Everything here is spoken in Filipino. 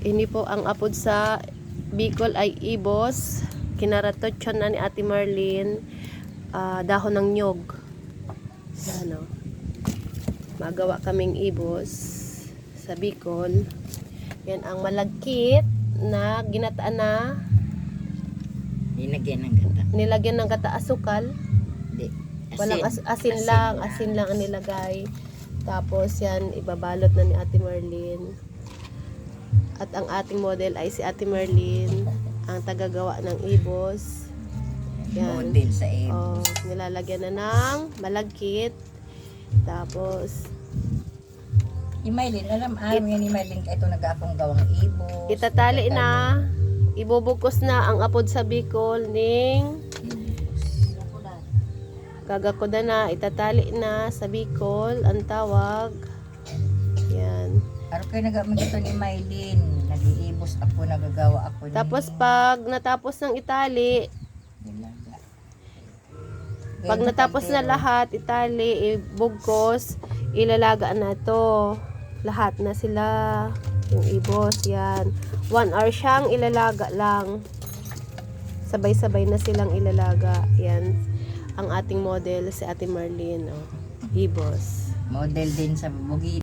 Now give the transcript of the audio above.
Ini po ang apod sa Bicol ay ibos. Kinaratotson na ni Ate Marlene. Dahon ng nyog. Ano, magawa kaming ibos sa Bicol. Yan ang malagkit na ginataan na nilagyan ng gata asukal. Hindi. Walang asin lang ang nilagay. Tapos yan ibabalot na ni Ate Marlene. At ang ating model ay si Ate Marlene, ang tagagawa ng ibos. Yan. Model sa ibos. Nilalagyan na ng malagkit. Tapos Imaylin, alam yan ni Maylin ka ito nag-akong gawang ibos. itatali na, ibubukos na ang apod sa Bicol ning gagakoda na, itatali na sa Bicol ang tawag. Yan. Araw kayo nag-amag ito ni Maylin. Nag-iibos ako, nagagawa ako. Tapos pag natapos ng itali, pag natapos na lahat, itali, ibugkos, ilalaga na to. Lahat na sila. Yung ibos, yan. 1 hour siyang ilalaga lang. Sabay-sabay na silang ilalaga. Yan. Ang ating model, si Ate Marlene. Ibos. Model din sa bukid.